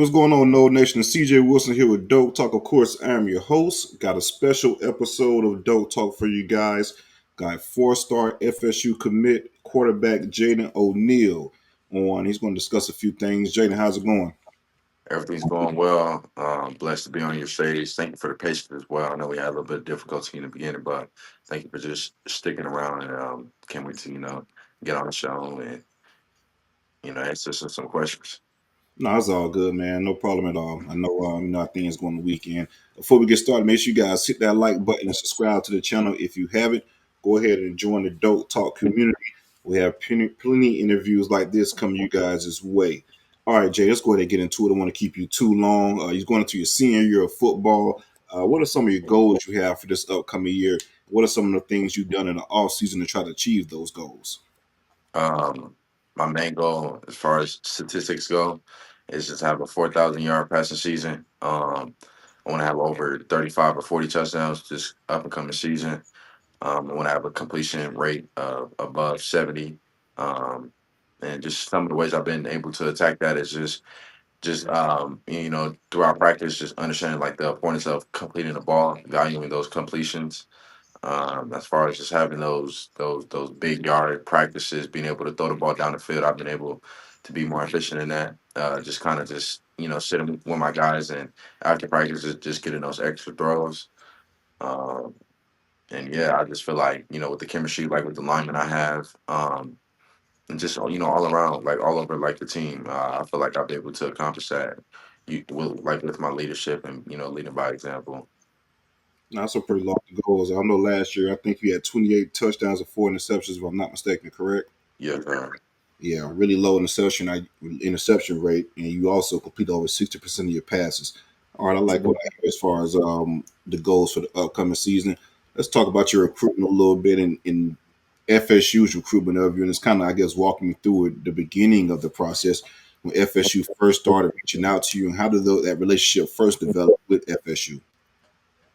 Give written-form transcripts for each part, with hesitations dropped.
What's going on, No Nation? It's CJ Wilson here with DoakTalk. Of course, I'm your host. Got a special episode of DoakTalk for you guys. Got four-star FSU commit quarterback Jaden O'Neal on. He's going to discuss a few things. Jaden, how's it going? Everything's going well. Blessed to be on your stage. Thank you for the patience as well. I know we had a little bit of difficulty in the beginning, but thank you for just sticking around and can't wait to, get on the show and, answer some questions. No, it's all good, man. No problem at all. I know, how things going the weekend. Before we get started, make sure you guys hit that like button and subscribe to the channel if you haven't. Go ahead and join the Dope Talk community. We have plenty interviews like this coming you guys' way. All right, Jay, let's go ahead and get into it. I don't want to keep you too long. You're going into your senior year of football. What are some of your goals you have for this upcoming year? What are some of the things you've done in the off season to try to achieve those goals? Um, my main goal, as far as statistics go, is just have a 4,000 yard passing season. I want to have over 35 or 40 touchdowns this up and coming season. I want to have a completion rate of above 70. Um, and just some of the ways I've been able to attack that is just throughout practice, just understanding like the importance of completing the ball, valuing those completions. As far as just having those big yard practices, being able to throw the ball down the field, I've been able to be more efficient in that. Just kind of just sitting with my guys and after practice, just getting those extra throws. Um, and yeah, I just feel like with the chemistry, like with the linemen I have. And just all around, like all over, like the team. I feel like I'll be able to accomplish that. You will like with my leadership and leading by example. That's a pretty lofty goals. I know last year I think you had 28 touchdowns and 4 interceptions, if I'm not mistaken, correct? Yeah, Yeah, really low interception rate, and you also complete over 60% of your passes. All right, I like what I hear as far as the goals for the upcoming season. Let's talk about your recruitment a little bit in FSU's recruitment of you, and it's kind of I guess walking me through it, the beginning of the process when FSU first started reaching out to you, and how did that relationship first develop with FSU?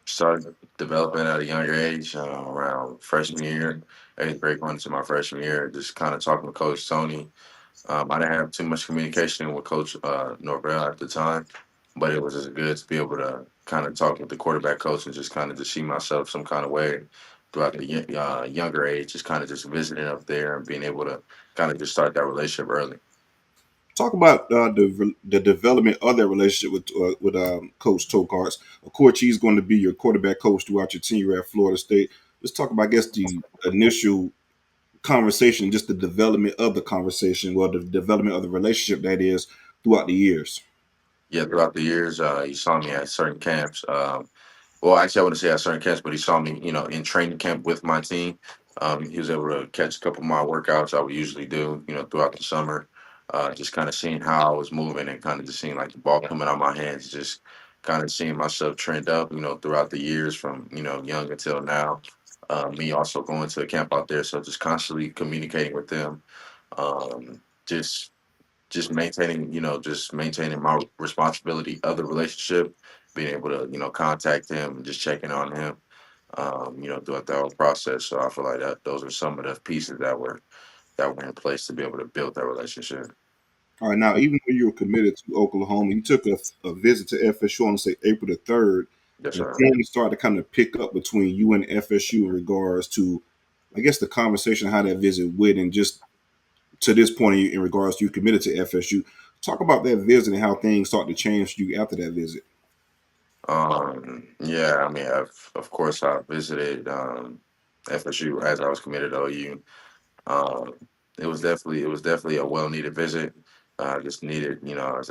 started developing at a younger age, around freshman year, eighth grade, going into my freshman year. Just kind of talking with Coach Tony. I didn't have too much communication with Coach Norvell at the time, but it was just good to be able to kind of talk with the quarterback coach and just kind of to see myself some kind of way throughout the younger age, just kind of just visiting up there and being able to kind of just start that relationship early. Talk about the development of that relationship with Coach Tokarts. Of course, he's going to be your quarterback coach throughout your tenure at Florida State. Let's talk about, I guess, the initial conversation, just the development of the conversation, well, the development of the relationship that is throughout the years. Yeah, throughout the years, he saw me at certain camps. Well, actually, I wouldn't say at certain camps, but he saw me, in training camp with my team. He was able to catch a couple of my workouts I would usually do, throughout the summer. Just kind of seeing how I was moving and kind of just seeing like the ball coming out of my hands, just kind of seeing myself trend up, throughout the years from, young until now. Me also going to a camp out there, so just constantly communicating with them. Just just maintaining my responsibility of the relationship, being able to, contact him and just checking on him, throughout the whole process. So I feel like that those are some of the pieces that were in place to be able to build that relationship. All right, now, even though you were committed to Oklahoma, you took a visit to FSU on, say, April the 3rd, Yes, and sir. things started to kind of pick up between you and FSU in regards to, I guess, the conversation, how that visit went, and just to this point in regards to you committed to FSU. Talk about that visit and how things started to change for you after that visit. Yeah, I mean, of course, I visited FSU as I was committed to OU. Um, it was definitely a well needed visit. Just needed, as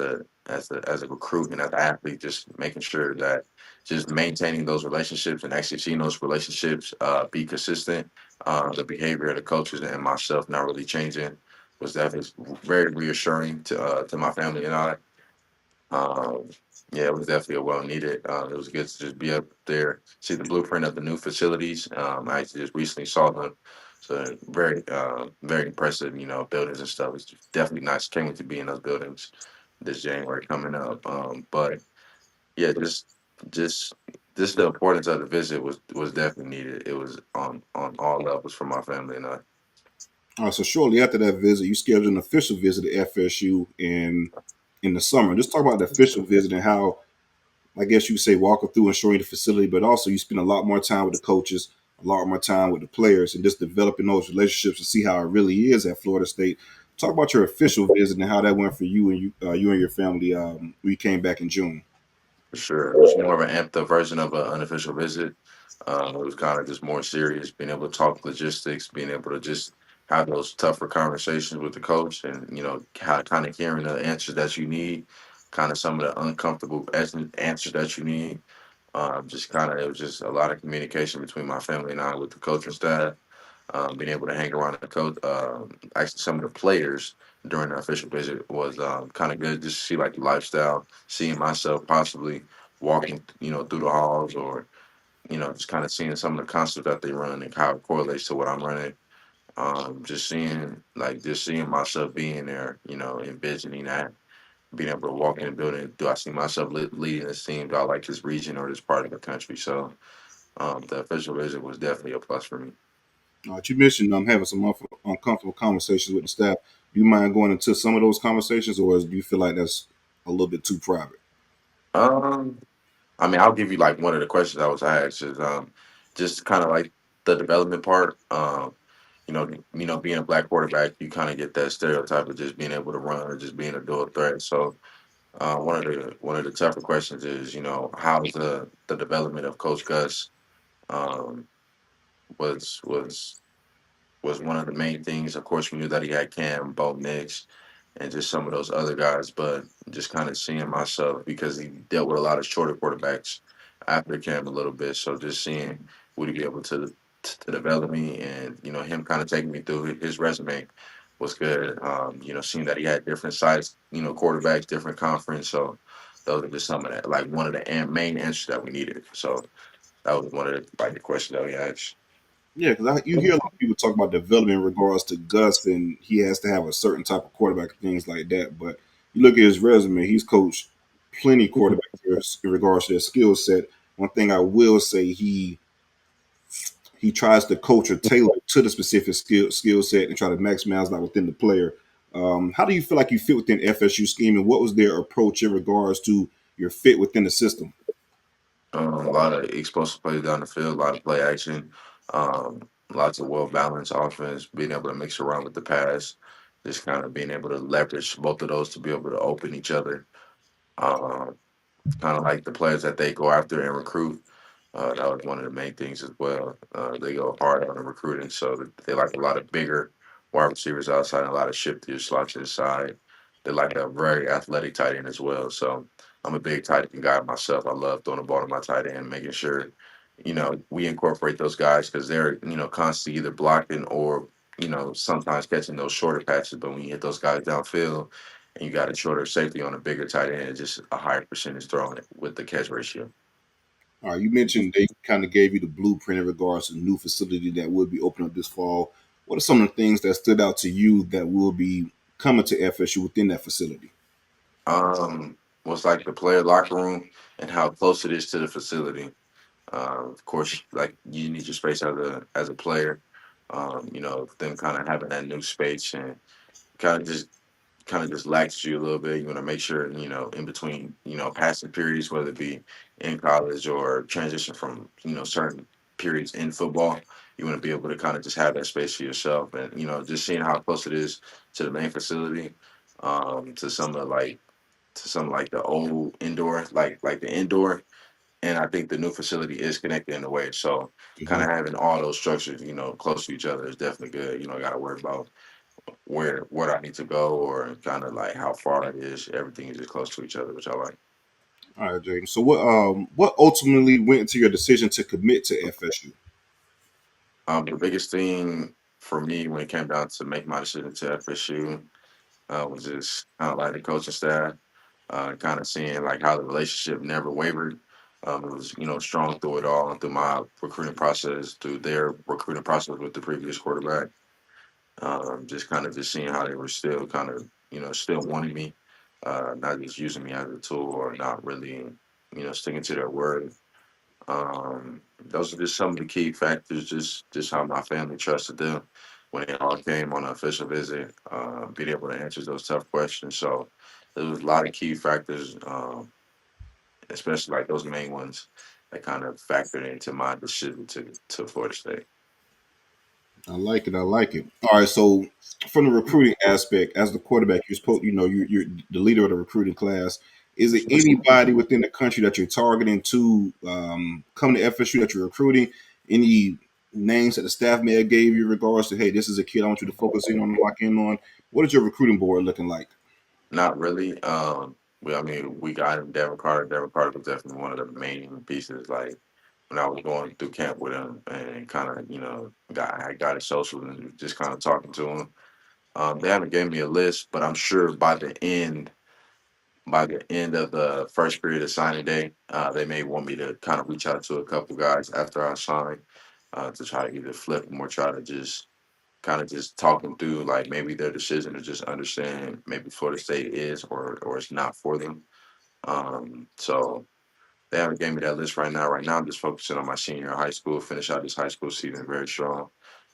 a recruit and as an athlete, just making sure that just maintaining those relationships and actually seeing those relationships be consistent. The behavior of the coaches and myself not really changing was definitely very reassuring to my family and I. Um, yeah, it was definitely a well needed. It was good to just be up there, see the blueprint of the new facilities. I actually just recently saw them, so very impressive. Buildings and stuff. It's definitely nice. Can't wait to be in those buildings this January coming up. But yeah, just just the importance of the visit was definitely needed. It was on all levels for my family and I. So shortly after that visit, you scheduled an official visit to FSU in the summer. Just talk about the official visit and how, I guess you could say, walking through and showing the facility, but also you spend a lot more time with the coaches, a lot more time with the players, and just developing those relationships to see how it really is at Florida State. Talk about your official visit and how that went for you and you and your family when you came back in June. For sure. It was more of an amped up version of an unofficial visit. It was kind of just more serious, being able to talk logistics, being able to just have those tougher conversations with the coach, and kind of hearing the answers that you need, kind of some of the uncomfortable answers that you need. Just kind of, it was just a lot of communication between my family and I with the coaching staff. Being able to hang around the coach, actually some of the players during the official visit was kind of good. Just to see like the lifestyle, seeing myself possibly walking, through the halls, or just kind of seeing some of the concepts that they run and how it correlates to what I'm running. Just seeing myself being there, envisioning that, being able to walk in the building. Do I see myself leading this team? Do I like this region or this part of the country? So the official visit was definitely a plus for me. You mentioned having some uncomfortable conversations with the staff. Do you mind going into some of those conversations, or do you feel like that's a little bit too private? Um, I mean, I'll give you like one of the questions I was asked is just kind of like the development part. Being a black quarterback, you kind of get that stereotype of just being able to run or just being a dual threat. So one of the tougher questions is, how's the development of Coach Gus um, was was was one of the main things. Of course, we knew that he had Cam, Bo Nix, and just some of those other guys, but just kind of seeing myself because he dealt with a lot of shorter quarterbacks after Cam a little bit. So just seeing would he be able to develop me, and him kind of taking me through his resume was good. Seeing that he had different size, quarterbacks, different conference. So those are just some of that, like one of the main answers that we needed. So that was one of the questions that we asked. Yeah, because you hear a lot of people talk about development in regards to Gus, and he has to have a certain type of quarterback and things like that. But you look at his resume; he's coached plenty of quarterbacks in regards to their skill set. One thing I will say, he tries to coach or tailor to the specific skill set and try to maximize that within the player. How do you feel like you fit within FSU scheme, and what was their approach in regards to your fit within the system? A lot of explosive plays down the field, a lot of play action, lots of well balanced offense, being able to mix around with the pass, just kind of being able to leverage both of those to be able to open each other. Um, Kind of like the players that they go after and recruit. That was one of the main things as well. They go hard on the recruiting, so they like a lot of bigger wide receivers outside and a lot of shifty slots to the side. They like a very athletic tight end as well. So I'm a big tight end guy myself. I love throwing the ball to my tight end, making sure we incorporate those guys because they're constantly either blocking or sometimes catching those shorter passes. But when you hit those guys downfield, and you got a shorter safety on a bigger tight end, it's just a higher percentage throwing it with the catch ratio. You mentioned they kind of gave you the blueprint in regards to the new facility that will be opening up this fall. What are some of the things that stood out to you that will be coming to FSU within that facility? Was like the player locker room and how close it is to the facility. Of course, like you need your space as a player. Them kind of having that new space and kind of just laxes you a little bit. You want to make sure, in between, passing periods, whether it be in college or transition from, certain periods in football, you want to be able to kind of just have that space for yourself. And, just seeing how close it is to the main facility, to some of like the old indoor, like the indoor. And I think the new facility is connected in a way. So kind Mhm. of having all those structures, close to each other is definitely good. You know, got to worry about where I need to go or kind of like how far it is. Everything is just close to each other, which I like. All right, Jaden. So what ultimately went into your decision to commit to FSU? The biggest thing for me when it came down to make my decision to FSU was just kind of like the coaching staff, kind of seeing like how the relationship never wavered. It was strong through it all and through my recruiting process, through their recruiting process with the previous quarterback. Just kind of just seeing how they were still kind of still wanting me, not just using me as a tool or not really sticking to their word. Those are just some of the key factors. Just how my family trusted them when they all came on an official visit, being able to answer those tough questions. So there was a lot of key factors, especially like those main ones that kind of factored into my decision to Florida State. I like it. I like it. All right. So, from the recruiting aspect, as the quarterback, you're supposed, you're the leader of the recruiting class. Is it anybody within the country that you're targeting to come to FSU that you're recruiting? Any names that the staff may have gave you in regards to, hey, this is a kid I want you to focus in on and lock in on? What is your recruiting board looking like? Not really. I mean, we got him Devin Carter. Devin Carter was definitely one of the main pieces. Like when I was going through camp with him and kind of, I got his social and just kind of talking to him. They haven't gave me a list, but I'm sure by the end of the first period of signing day, they may want me to kind of reach out to a couple guys after I sign to try to either flip them or try to just kind of just talk them through like maybe their decision to just understand maybe Florida State is or it's not for them. So they haven't gave me that list right now. Right now, I'm just focusing on my senior year of high school, finish out this high school season very strong.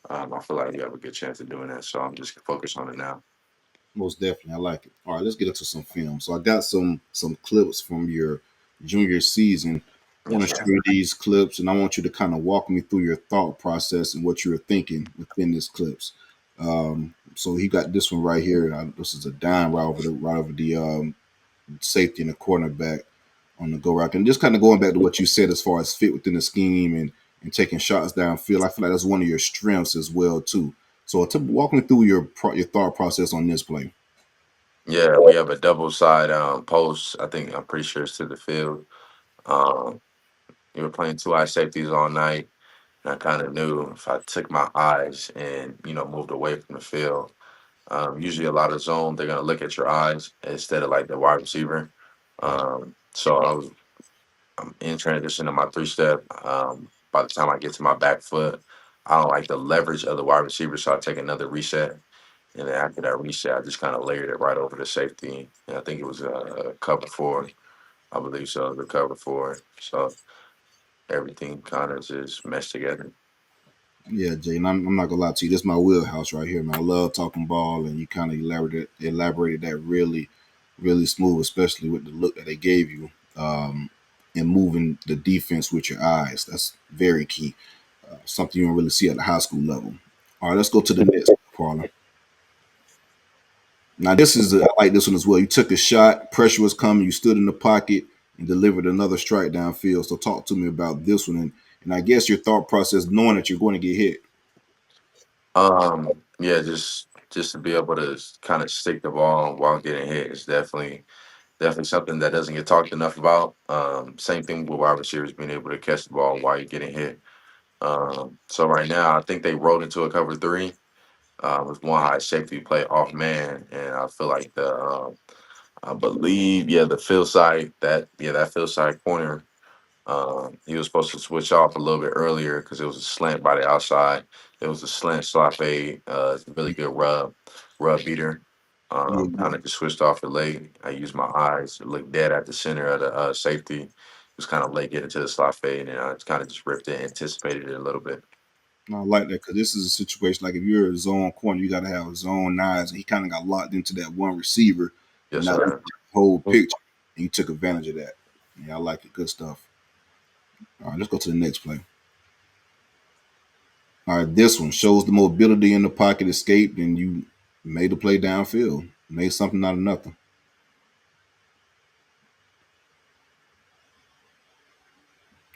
I feel like we have a good chance of doing that, so I'm just focused on it now. Most definitely, I like it. All right, let's get into some film. So I got some clips from your junior season. I want Yes, to sir. show you these clips, and I want you to kind of walk me through your thought process and what you were thinking within these clips. So he got this one right here. This is a dime right over the safety and the cornerback on the go route, and just kind of going back to what you said as far as fit within the scheme and taking shots downfield. I feel like that's one of your strengths as well too. So walk me through your thought process on this play. Yeah, we have a double side post. I'm pretty sure it's to the field. Um, we were playing two eye safeties all night. And I kind of knew if I took my eyes and moved away from the field, usually a lot of zone they're gonna look at your eyes instead of like the wide receiver. So I'm in transition to my three step. By the time I get to my back foot, I don't like the leverage of the wide receiver, so I take another reset. And then after that reset, I just kind of layered it right over the safety. And I think it was a cover four, I believe so, the cover four. So everything kind of just meshed together. Yeah, Jay, and I'm not gonna lie to you. This is my wheelhouse right here, man. I love talking ball, and you kind of elaborated that really, really smooth, especially with the look that they gave you, and moving the defense with your eyes. That's very key. Something you don't really see at the high school level. All right, let's go to the next caller. Now, I like this one as well. You took a shot, pressure was coming, you stood in the pocket and delivered another strike downfield. So, talk to me about this one, and I guess your thought process, knowing that you're going to get hit. Yeah, just to be able to kind of stick the ball while getting hit is definitely something that doesn't get talked enough about. Same thing with wide receivers being able to catch the ball while you're getting hit. So right now, I think they rolled into a cover three with one high safety play off man, and I feel like I believe, the field side that field side corner. He was supposed to switch off a little bit earlier because it was a slant by the outside. It was a slant slot fade. It's a really good rub beater. Yeah, Kind of just switched off it late. I used my eyes to look dead at the center of the safety. It was kind of late getting to the slot fade, and I kind of just ripped it, anticipated it a little bit. I like that because this is a situation like if you're a zone corner, you got to have a zone nines, and he kind of got locked into that one receiver and Yes, not the sir. whole picture, and you took advantage of that. Yeah, I like it. Good stuff. All right, let's go to the next play. All right, this one shows the mobility in the pocket, escaped, and you made the play downfield. Made something out of nothing.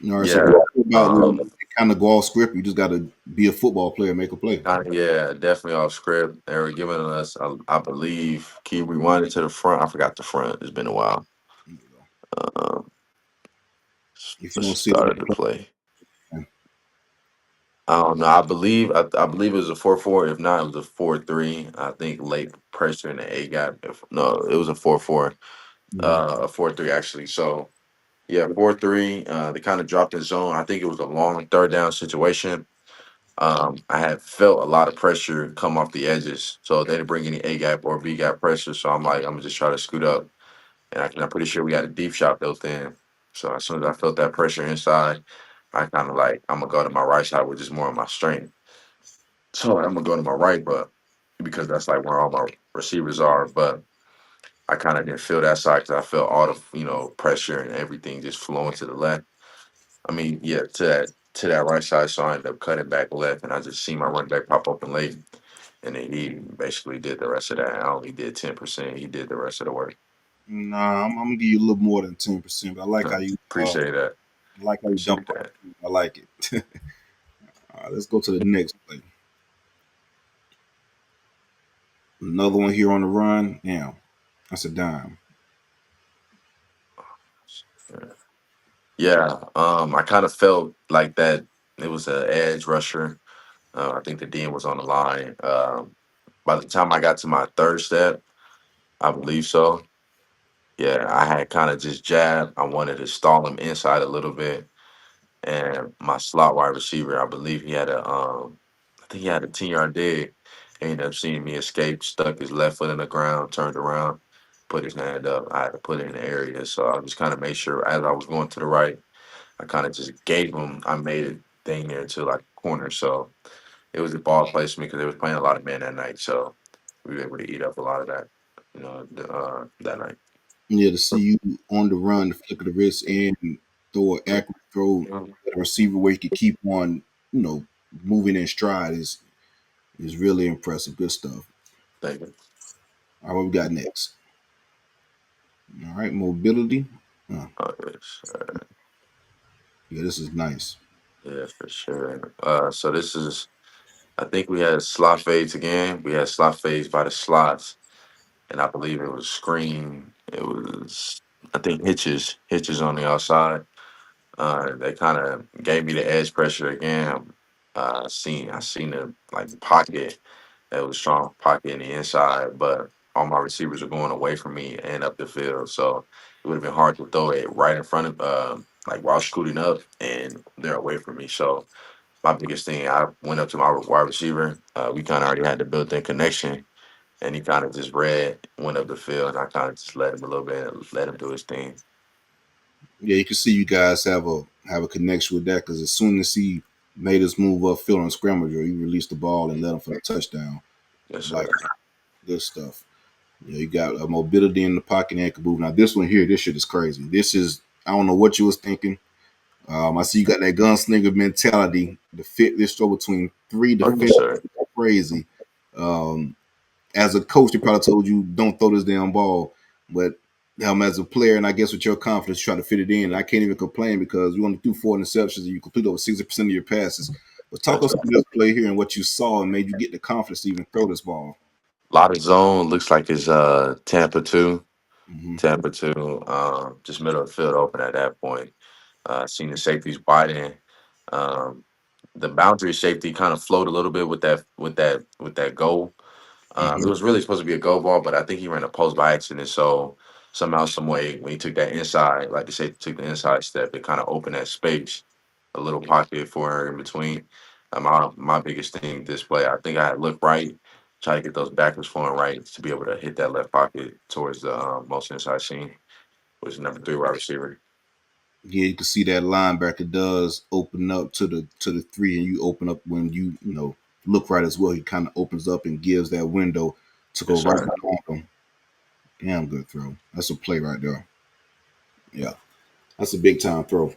All right, so Yeah. about kind of go off script. You just got to be a football player, make a play. Yeah, definitely off script. They were giving us, I believe, can you rewind it to the front? I forgot the front. It's been a while. There you go. Uh, If you let's don't see it on start the the play. play, I don't know. I believe it was a 4-4. If not, it was a 4-3. I think late pressure in the A gap. No, it was a 4-4. yeah, A 4-3 actually. So yeah, 4-3. They kind of dropped the zone. I think it was a long third down situation. I had felt a lot of pressure come off the edges, so they didn't bring any A gap or B gap pressure. So I'm like, I'm gonna just try to scoot up, and I'm pretty sure we had a deep shot built in. So as soon as I felt that pressure inside, I kind of like I'm gonna go to my right side, which is more of my strength. So I'm gonna go to my right, but because that's like where all my receivers are. But I kind of didn't feel that side because I felt all the pressure and everything just flowing to the left. I mean, yeah, to that right side, so I ended up cutting back left, and I just see my running back pop open late, and then he basically did the rest of that. I only did 10%. He did the rest of the work. Nah, I'm gonna give you a little more than 10%. But I like how you Appreciate that. dump Appreciate off. that. I like it. All right, let's go to the next play. Another one here on the run. Now, that's a dime. Yeah, I kind of felt like that. It was an edge rusher. I think the DN was on the line. By the time I got to my third step, I believe so. Yeah, I had kind of just jabbed. I wanted to stall him inside a little bit, and my slot wide receiver, I believe he had I think he had a 10-yard dig. He ended up seeing me escape, stuck his left foot in the ground, turned around, put his hand up. I had to put it in the area, so I just kind of made sure as I was going to the right, I kind of just gave him. I made it dang near to like a corner, so it was a ball placement because they was playing a lot of men that night, so we were able to eat up a lot of that, that night. Yeah, to see you on the run, the flick of the wrist, and throw an accurate throw at a receiver where you can keep on, you know, moving in stride is really impressive. Good stuff. Thank you. All right, what we got next? All right, mobility. Yes, Yeah, this is nice. yeah, for sure. So this is, I think we had slot fades again. We had slot fades by the slots, and I believe it was screen. It was, I think hitches on the outside. They kind of gave me the edge pressure again. I seen the like pocket. It was strong pocket in the inside, but all my receivers were going away from me and up the field. So it would have been hard to throw it right in front of like while scooting up and they're away from me. So my biggest thing, I went up to my wide receiver. We kind of already had the built-in connection, and he kind of just went up the field, and I kind of just let him a little bit, let him do his thing. Yeah, you can see you guys have a connection with that because as soon as he made his move up field on scramble drill, he released the ball and let him for the touchdown. Yes, Like sir. good stuff. Yeah, you got a mobility in the pocket and can move. Now this one here, this shit is crazy. This is I don't know what you was thinking. I see you got that gunslinger mentality. The fit this throw between three Oh, defenders yes, sir. is crazy. Um, as a coach, they probably told you don't throw this damn ball, but as a player, and I guess with your confidence, try to fit it in. And I can't even complain because you only threw 4 interceptions and you complete over 60% of your passes. But talk Yes, us sir. through this play here and what you saw and made you get the confidence to even throw this ball. A lot of zone looks like it's Tampa two. Hmm. Tampa two, just middle of the field open at that point. Seen the safeties widen. Um, the boundary safety kind of flowed a little bit with that goal. It Hmm. was really supposed to be a go ball, but I think he ran a post by accident. So somehow, some way, when he took that inside, like the safety took the inside step, it kind of opened that space, a little pocket for her in between. My biggest thing this play, I think I had looked right, try to get those backwards flowing right to be able to hit that left pocket towards the most inside seam, which is number three wide receiver. Yeah, you can see that linebacker does open up to the three, and you open up when you know look right as well. He kind of opens up and gives that window to go Yes, right sir. behind him. Damn good throw. That's a play right there. Yeah, that's a big time throw.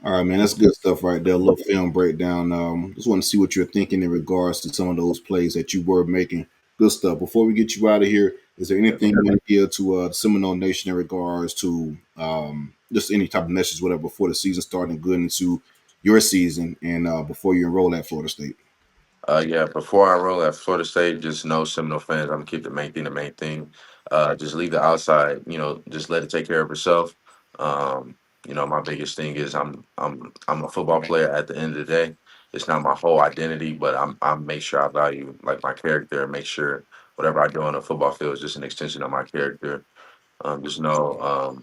All right, man, that's good stuff right there. A little film breakdown. Just want to see what you're thinking in regards to some of those plays that you were making. Good stuff. Before we get you out of here, is there Yes, anything you want to give to the Seminole Nation in regards to just any type of message, whatever, before the season starting good into your season and before you enroll at Florida State? Yeah, before I roll at Florida State, just know Seminole fans, I'm gonna keep the main thing the main thing. Just leave the outside, just let it take care of itself. My biggest thing is I'm a football player at the end of the day. It's not my whole identity, but I make sure I value like my character and make sure whatever I do on the football field is just an extension of my character. Just know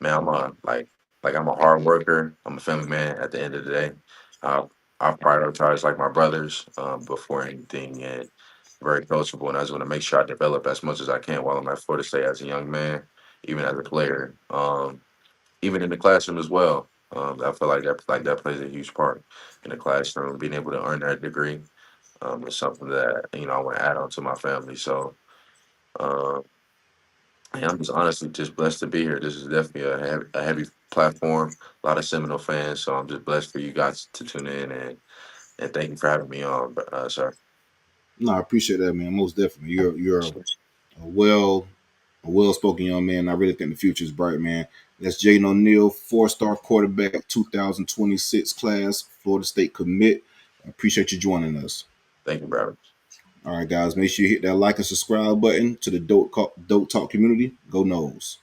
man, I'm a hard worker. I'm a family man at the end of the day. Uh, I prioritize like my brothers before anything and very coachable. And I just want to make sure I develop as much as I can while I'm at Florida State as a young man, even as a player, even in the classroom as well. I feel like that plays a huge part in the classroom. Being able to earn that degree is something that I want to add on to my family. So um, And I'm just honestly just blessed to be here. This is definitely a heavy platform, a lot of Seminole fans. So I'm just blessed for you guys to tune in, and thank you for having me on, sir. No, I appreciate that, man. Most definitely. You're a well a well spoken young man. I really think the future is bright, man. That's Jaden O'Neal, 4-star quarterback, 2026 class, Florida State commit. I appreciate you joining us. Thank you, brother. All right, guys, make sure you hit that like and subscribe button to the Dope Talk community. Go Noles.